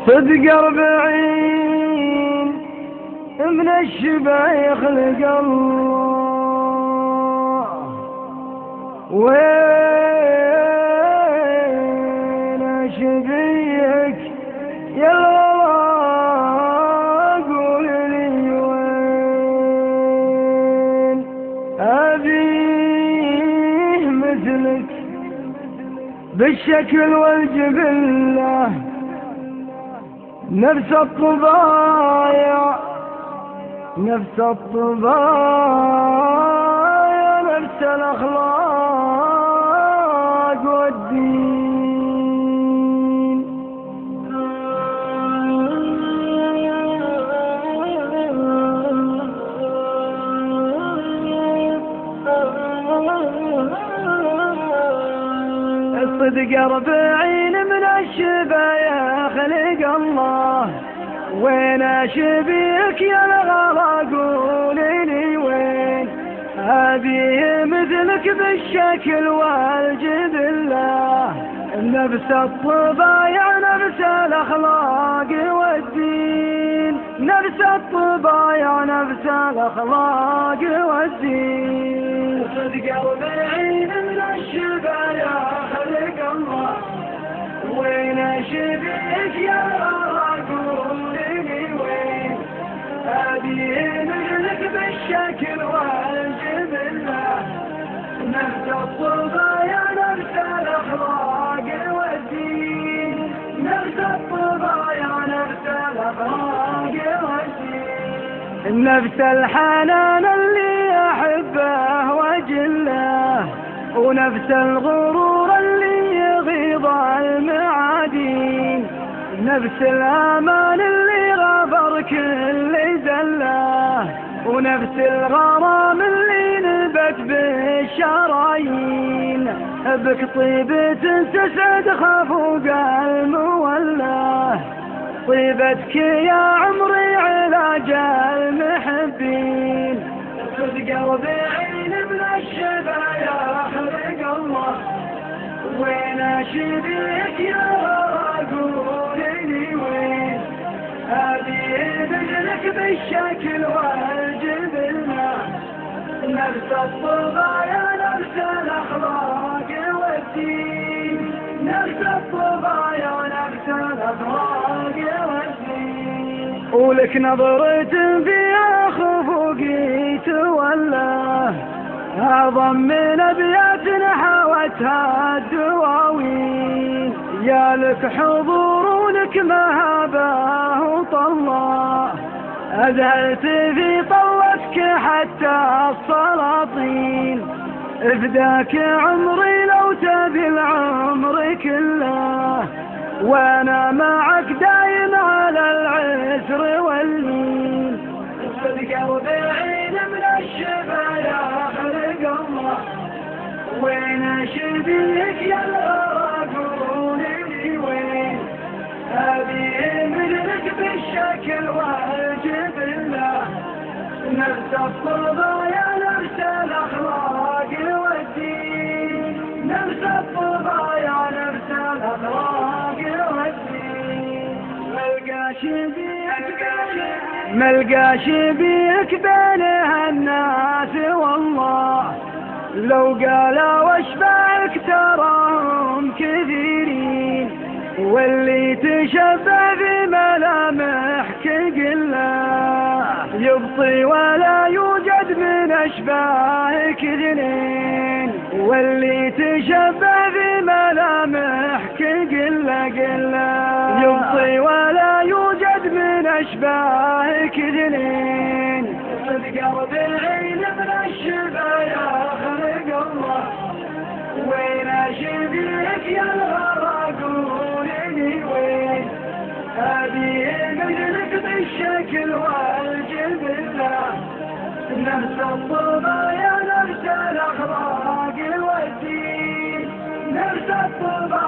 صدق 40 من الشبايخ خلق الله، وين شبيك يا الله قول لي وين أبيه مثلك بالشكل والجبلة، نفس الطبايع نفس الطبايع نفس الأخلاق والدين. الصدق 40 من الشبايا خلق الله، وين شبيك يا الغلا قولي لي وين أبيه مثلك بالشكل والجبلة، نفس الطبايع نفس الأخلاق والدين، نفس الطبايع نفس الأخلاق والدين. صدق 40 من الشبايا خلق الله، وين شبيك يا الغلا قولي لي وين أبيه مثلك بالشكل والجبلة، نفس الطبايع نفس الأخلاق والدين، نفس الطبايع نفس الأخلاق والدين. نفس الحنان اللي أحبه وجله، ونفس الغرور اللي يغيظ المعادين، نفس الأمان اللي غبر كل زله، ونفس الغرام اللي نبت بالشرايين، بك طيبة تسعد خفوق المولى، طيبتك يا عمري علاج المحبين. صدق 40 من الشبايا خلق الله، وين شبيك يا قولي لي وين أبيه مثلك بالشكل والجبلة، نفس الطبايع نفس الأخلاق والدين، نفس الطبايع نفس الأخلاق والدين. ولك نظرة فيها خفوقي تولى، أعظم من أبيات حوتها الدواوين، يا لك حضور ولك مهابه وطلة، أذهلت في طلتك حتى السلاطين، افداك عمري لو تبي العمر كله، وانا معك دايم على العسر واللين. صدق 40 من الشبايا خلق الله، وين شبيك يا الغلا قولي لي وين أبيه مثلك بالشكل والجبلة، نفس الطبايع نفس الأخلاق والدين، نفس الطبايع نفس الأخلاق والدين. ملقى شبيك بين الناس والله، لو قالوا واشبعك تراهم كثيرين، واللي تشبه بملامحك قله يبطي ولا يوجد من أشباهك اثنين، واللي تشبه بملامحك قله يبطي ولا يوجد من أشباهك اثنين. صدق 40 من الشبايا خلق الله، وين شبيك يا الغلا قولي لي وين أبيه مثلك بالشكل والجبلة، نفس الطبايع نفس الأخلاق والدين، نفس الطبايع